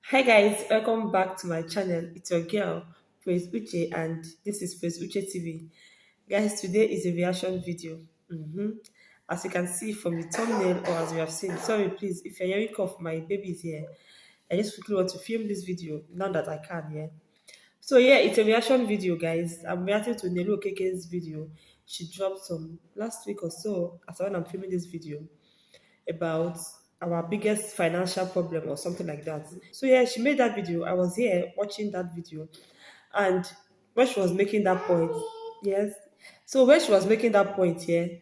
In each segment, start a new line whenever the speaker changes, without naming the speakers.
Hi guys, welcome back to my channel. It's your girl, Praise Uche, and this is Praise Uche TV. Guys, today is a reaction video. As you can see from the thumbnail, or as you have seen, sorry, please, if you're hearing cough, my baby is here. I just quickly want to film this video now that I can, yeah. So yeah, it's a reaction video, guys. I'm reacting to NELO OKEKE's video. She dropped some last week or so as when I'm filming this video about our biggest financial problem or something like that. So yeah, she made that video. I was here watching that video, and when she was making that point, yes. So when she was making that point here,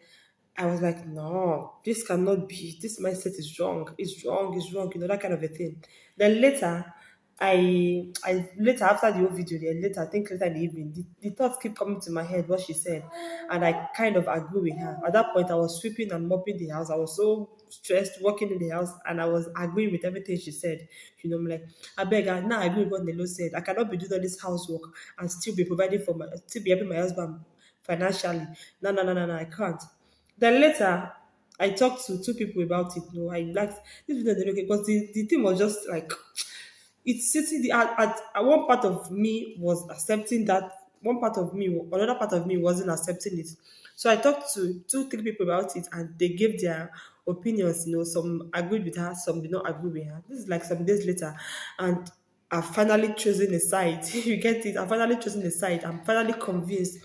I was like, no, this cannot be. This mindset is wrong. It's wrong. It's wrong. That kind of a thing. Then later, I later after the whole video, then later I think later in the evening, the thoughts keep coming to my head what she said, and I kind of agree with her. At that point, I was sweeping and mopping the house. I was so stressed working in the house, and I was agreeing with everything she said. I'm like, I beg her now. I agree with what Nelo said. I cannot be doing all this housework and still be providing for my, still be helping my husband financially. No, no, no, no, no, I can't. Then later, I talked to two people about it. I liked this video because the thing was just like it's sitting at one part of me was accepting that one part of me, another part of me wasn't accepting it. So I talked to two, three people about it, and they gave their opinions. Some agreed with her, some did not agree with her. This is like some days later, and I've finally chosen a side. You get it? I've finally chosen a side. I'm finally convinced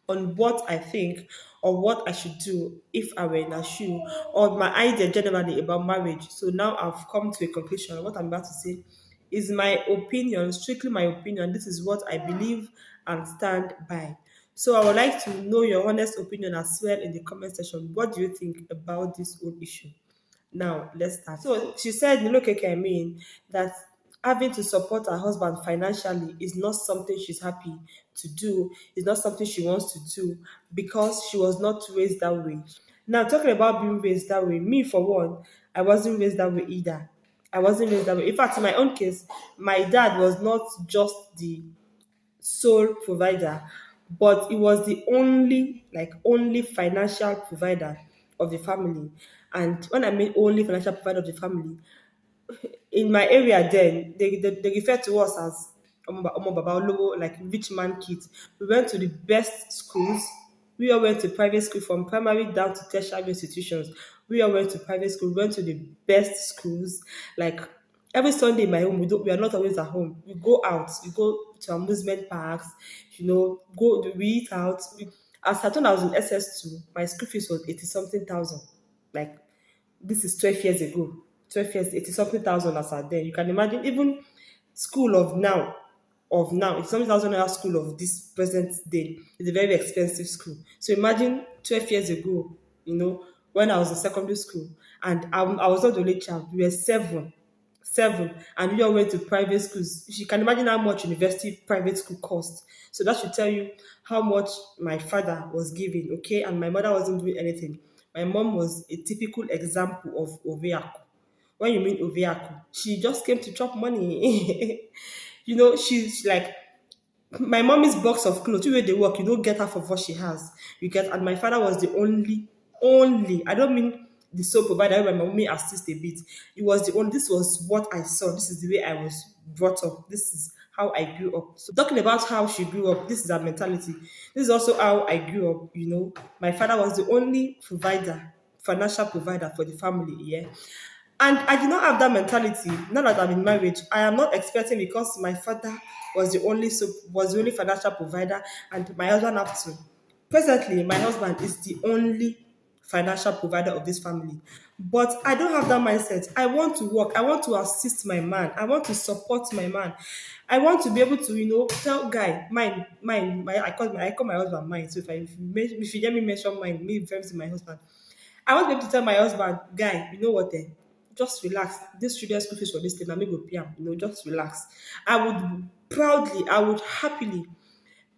on what I think or what I should do if I were in a shoe or my idea generally about marriage. So now I've come to a conclusion. What I'm about to say is my opinion, strictly my opinion. This is what I believe and stand by. So I would like to know your honest opinion as well in the comment section. What do you think about this whole issue? Now, let's start. So she said, look, okay, I mean, that having to support her husband financially is not something she's happy to do, it's not something she wants to do because she was not raised that way. Now, talking about being raised that way, me for one, I wasn't raised that way either. I wasn't raised that way. In fact, in my own case, my dad was not just the sole provider, but it was the only, like, only financial provider of the family. And when I mean only financial provider of the family, in my area then, they refer to us as Omo Baba Olowo, like rich man kids. We went to the best schools. We all went to private school from primary down to tertiary institutions. We all went to private school. We went to the best schools. Like every Sunday in my home, we are not always at home. We go out. We go to amusement parks. We eat out. As I told I was in SS2, my school fees was 80 something thousand. Like this is 12 years ago. 12 years, 80 something thousand as at then. You can imagine even school of now, it's something thousand naira school of this present day is a very expensive school. So imagine 12 years ago, when I was in secondary school, and I was not the only child. We were seven, and we all went to private schools. You can imagine how much university private school cost. So that should tell you how much my father was giving, okay, and my mother wasn't doing anything. My mom was a typical example of Oveaku. When you mean Oveaku, she just came to chop money. She's like my mommy's box of clothes, you where they work, you don't get half of what she has. You get, and my father was the only, I don't mean the sole provider where my mommy assist a bit. It was the only, this was what I saw. This is the way I was brought up. This is how I grew up. So talking about how she grew up, this is her mentality. This is also how I grew up, My father was the only provider, financial provider for the family, yeah. And I did not have that mentality. Now that I'm in marriage, I am not expecting because my father was the only financial provider, and my husband have to. Presently, my husband is the only financial provider of this family. But I don't have that mindset. I want to work. I want to assist my man. I want to support my man. I want to be able to, tell guy, I call my husband mine. So if you hear me mention mine, me referring to my husband. I want to be able to tell my husband, guy, you know what, just relax. This children's school fees for this thing, I may go pay am, just relax. I would happily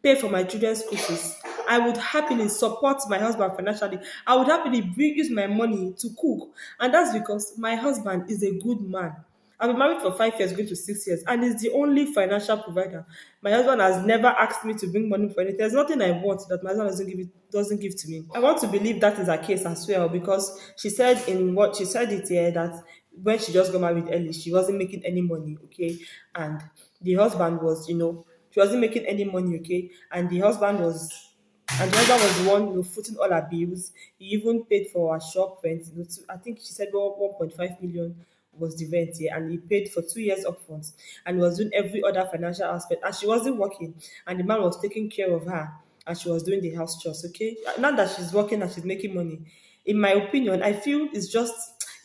pay for my children's school fees. I would happily support my husband financially. I would happily use my money to cook. And that's because my husband is a good man. I've been married for 5 years, going to 6 years, and he's the only financial provider. My husband has never asked me to bring money for anything. There's nothing I want that my husband doesn't give to me. I want to believe that is her case as well, because she said it here that when she just got married early, she wasn't making any money, okay? And the husband was, she wasn't making any money, okay? And the husband was the one, footing all her bills. He even paid for her shop rent. I think she said 1.5 million was the rent here, and he paid for 2 years upfront, and was doing every other financial aspect. And she wasn't working, and the man was taking care of her, and she was doing the house chores. Okay, now that she's working and she's making money, in my opinion, I feel it's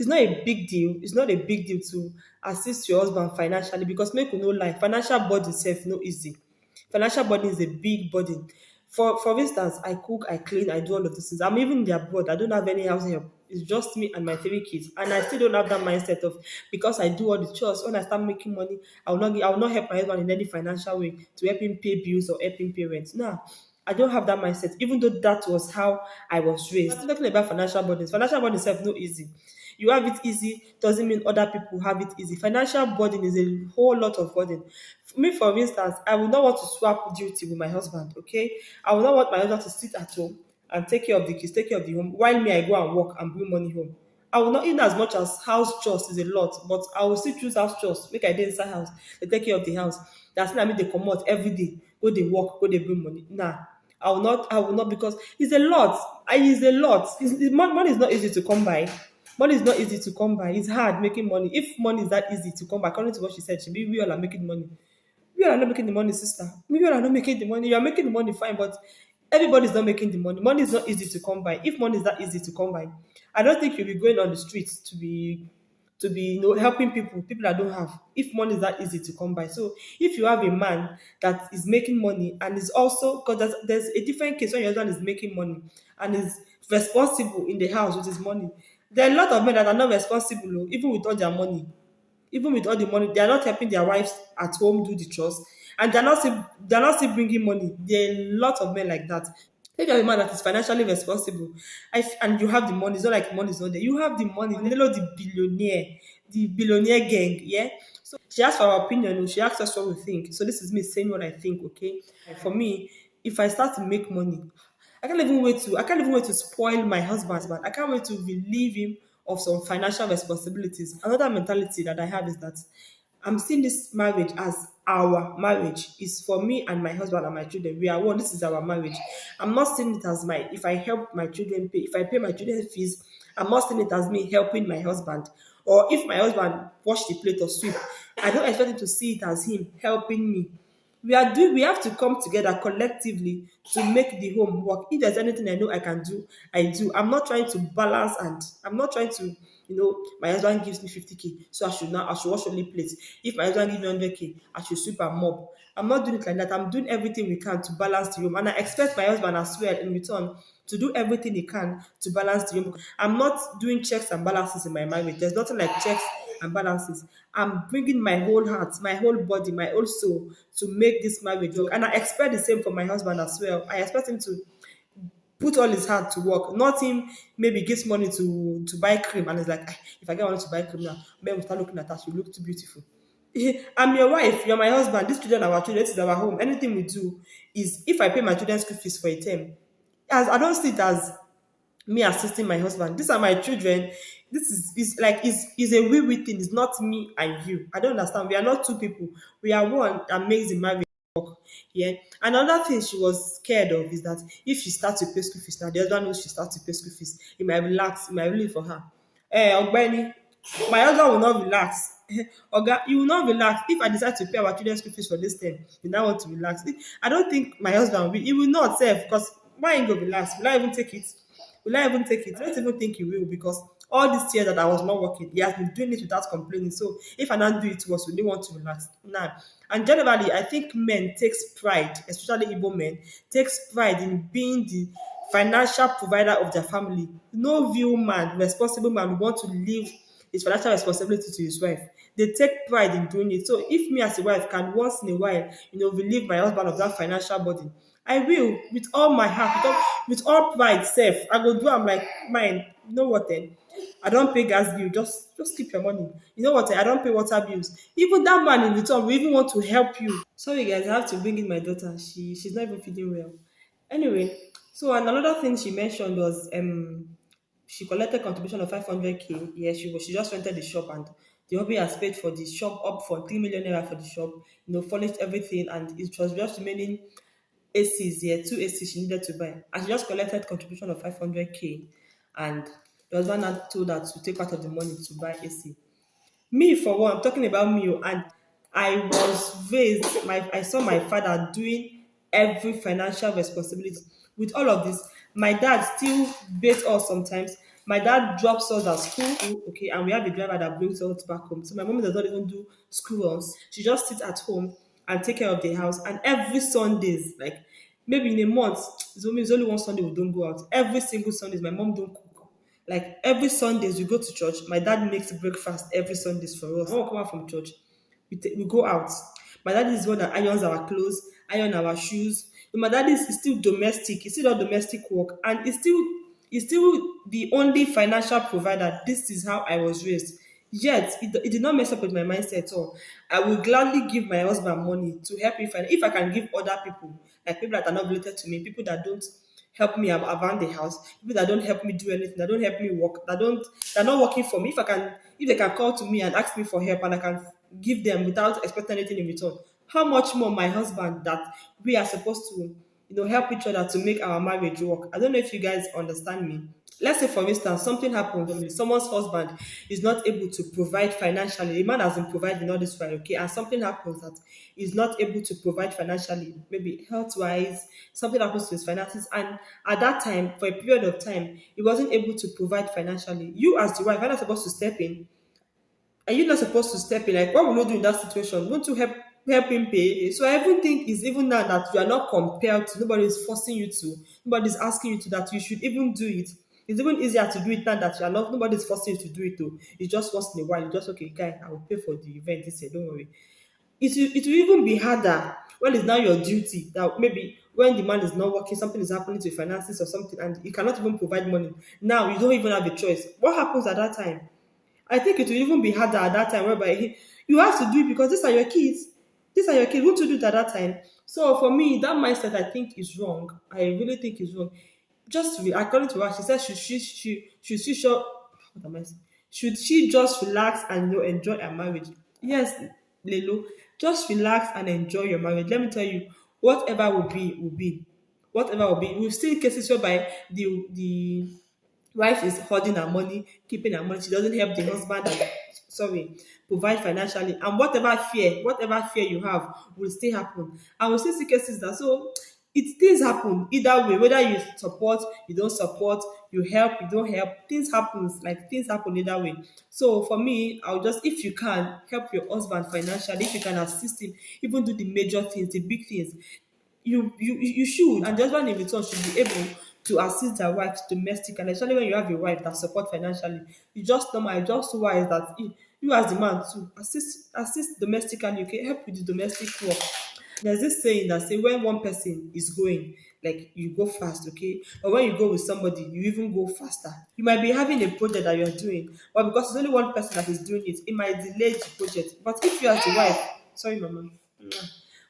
not a big deal. It's not a big deal to assist your husband financially, because make we no lie, financial burden itself no easy. Financial burden is a big burden. For instance, I cook, I clean, I do all of these things. I'm even in the abroad. I don't have any house help. It's just me and my 3 kids, and I still don't have that mindset of, because I do all the chores. When I start making money, I will not help my husband in any financial way to help him pay bills or help him pay rent. No, I don't have that mindset. Even though that was how I was raised. Talking about financial burdens, financial burden itself no easy. You have it easy doesn't mean other people have it easy. Financial burden is a whole lot of burden. Me, for instance, I would not want to swap duty with my husband, okay? I would not want my husband to sit at home and take care of the kids, take care of the home, while me, I go and work and bring money home. I will not, in as much as house chores is a lot, but I will still choose house chores. Make I dey inside house, they take care of the house. That's not I mean they come out every day, go they work, go they bring money. Nah, I will not, because it's a lot. It's a lot. Money is not easy to come by. Money is not easy to come by. It's hard making money. If money is that easy to come by, according to what she said, we all are making money. We all are not making the money, sister. We all are not making the money. You are making the money, fine, but everybody's not making the money. Money is not easy to come by. If money is that easy to come by, I don't think you'll be going on the streets to be helping people that don't have, if money is that easy to come by. So if you have a man that is making money and is also, because there's a different case when your husband is making money and is responsible in the house with his money. There are a lot of men that are not responsible, even with all their money. Even with all the money, they are not helping their wives at home do the chores, and they're not still bringing money. There are a lot of men like that. If you're a man that is financially responsible, and you have the money, it's not like money is not there. You have the money. Nelo the billionaire gang, yeah. So she asked for our opinion. She asked us what we think. So this is me saying what I think. Okay, for me, if I start to make money, I can't even wait to spoil my husband. I can't wait to relieve him of some financial responsibilities. Another mentality that I have is that I'm seeing this marriage as our marriage. Is for me and my husband and my children. We are one. This is our marriage. I'm not seeing it as my, if I help my children pay, if I pay my children fees, I'm not seeing it as me helping my husband. Or if my husband wash the plate or sweep, I don't expect him to see it as him helping me. We have to come together collectively to make the home work. If there's anything I know I can do, I do. I'm not trying to balance, and I'm not trying to, my husband gives me 50K, so I should wash only plates. If my husband gives me 100K, I should sweep and mop. I'm not doing it like that. I'm doing everything we can to balance the home, and I expect my husband as well in return to do everything he can to balance the home. I'm not doing checks and balances in my marriage. There's nothing like checks and balances. I'm bringing my whole heart, my whole body, my whole soul to make this marriage work. And I expect the same from my husband as well. I expect him to put all his heart to work. Not him maybe gives money to buy cream and it's like, "Ah, if I get money to buy cream now, men will start looking at us, you look too beautiful." I'm your wife, you're my husband, these children are our children, this is our home. Anything we do is, if I pay my children's school fees for a term, as I don't see it as me assisting my husband. These are my children. This is a we thing. It's not me and you. I don't understand. We are not two people. We are one that makes the marriage work. Yeah. Another thing she was scared of is that if she starts to pay school fees now, the husband knows she starts to pay school fees. It might relax. It might really for her. Ogbeni, my husband will not relax. Oga, you will not relax. If I decide to pay our children's school fees for this term, you now want to relax. I don't think my husband will. He will not save, because why ain't go relax? Will I even take it? Will I even take it? I don't even think he will, because all these years that I was not working, he has been doing it without complaining. So if I now do it to us, we want to relax. Nah. And generally, I think men takes pride, especially Igbo men, takes pride in being the financial provider of their family. No real man, responsible man, want to leave his financial responsibility to his wife. They take pride in doing it. So if me as a wife can once in a while, relieve my husband of that financial burden, I will, with all my heart, with all pride, self. I go do. I'm like, mine. You know what? Then I don't pay gas bill. Just keep your money. You know what? I don't pay water bills. Even that man in return will even want to help you. Sorry, guys, I have to bring in my daughter. She's not even feeling well. Anyway, so and another thing she mentioned was she collected contribution of 500K. Yeah, she just rented the shop, and the hubby has paid for the shop up for 3 million naira for the shop. Furnished everything, and it was just remaining ACs. Yeah, two ACs she needed to buy, and she just collected contribution of 500K, and the husband had told her to take part of the money to buy AC. Me for one, I'm talking about me, and I was raised. I saw my father doing every financial responsibility. With all of this, my dad still baits us sometimes. My dad drops us at school, okay, and we have a driver that brings us back home. So my mom does not even do school runs. She just sits at home and take care of the house. And every Sundays, like maybe in a month, it's only one Sunday we don't go out. Every single Sundays, my mom don't cook. Like every Sundays we go to church. My dad makes breakfast every Sundays for us. When we come out from church, we go out. My dad is the one that irons our clothes, iron our shoes. But my dad is still domestic. He still does domestic work, and he's still the only financial provider. This is how I was raised. Yet it did not mess up with my mindset at all. I will gladly give my husband money to help me find if I can give other people, like people that are not related to me, people that don't help me around the house, people that don't help me do anything, that don't help me work, they're not working for me. If they can call to me and ask me for help and I can give them without expecting anything in return, how much more my husband that we are supposed to, help each other to make our marriage work. I don't know if you guys understand me. Let's say, for instance, something happens, someone's husband is not able to provide financially. The man has been providing all this while, okay, and something happens that he's not able to provide financially, maybe health wise, something happens to his finances, and at that time, for a period of time, he wasn't able to provide financially. You, as the wife, are not supposed to step in. Are you not supposed to step in? Like, what will you do in that situation? Want to help him pay? So I even think it's even now that you are not compelled to. Nobody is forcing you to. Nobody's asking you to that you should even do it. It's even easier to do it now that you are not. Nobody's forcing you to do it. Though it's just once in a while. You just okay, guy. I will pay for the event this year. Don't worry. It will even be harder when it's now your duty that maybe when the man is not working, something is happening to your finances or something, and you cannot even provide money. Now you don't even have a choice. What happens at that time? I think it will even be harder at that time whereby you have to do it because these are your kids. These are your kids. Won't you do it at that time? So for me, that mindset I think is wrong. I really think is wrong. Just to be according to her, she said she should what am I saying? Should she just relax and enjoy her marriage? Yes, Lelo, just relax and enjoy your marriage. Let me tell you, whatever will be, will be. Whatever will be. We've seen cases whereby the wife is hoarding her money, keeping her money. She doesn't help the husband and sorry, provide financially. And whatever fear you have will still happen. And we still see cases that so things happen either way, whether you support, you don't support, you help, you don't help, things happen either way. So for me, I'll just if you can help your husband financially, if you can assist him, even do the major things, the big things, you should, and the husband in return should be able to assist their wife domestically, especially when you have a wife that support financially. You just normal, just wise that you as the man to assist domestically, okay, help with the domestic work. There's this saying that say when one person is going, like you go fast, okay, but when you go with somebody, you even go faster. You might be having a project that you're doing, but because it's only one person that is doing it, it might delay the project. But if you as the wife, sorry, mama.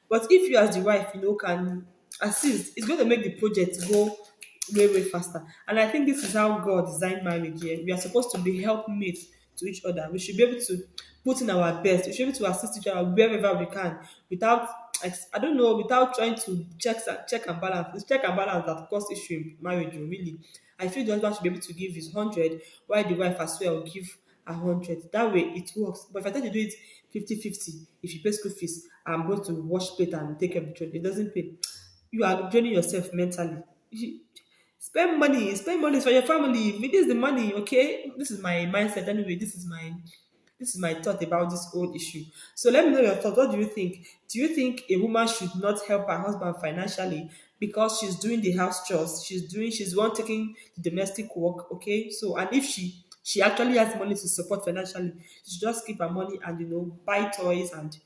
But if you as the wife, can assist, it's going to make the project go way faster. And I think this is how God designed marriage here. We are supposed to be helpmates to each other. We should be able to put in our best. We should be able to assist each other wherever we can without, I don't know, without trying to check and balance. It's check and balance that cause issue in marriage, really. I feel the husband should be able to give his 100 while the wife as well give 100. That way it works. But if I try to do it 50-50, if you pay school fees, I'm going to wash plate and take care of the children. It doesn't pay. You are draining yourself mentally. Spend money for your family. This is the money, okay? This is my mindset anyway. This is my thought about this whole issue. So let me know your thought. What do you think? Do you think a woman should not help her husband financially because she's doing the house chores? She's the one taking the domestic work, okay? So and if she actually has money to support financially, she should just keep her money and buy toys and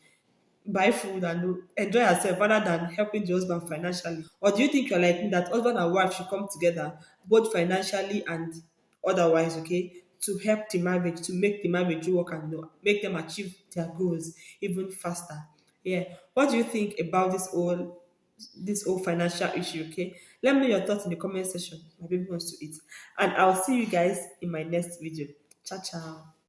buy food and enjoy herself rather than helping the husband financially? Or do you think you're like me that husband and wife should come together both financially and otherwise, okay, to help the marriage, to make the marriage work and make them achieve their goals even faster? Yeah. What do you think about this whole financial issue? Okay. Let me know your thoughts in the comment section. My baby wants to eat. And I'll see you guys in my next video. Ciao, ciao.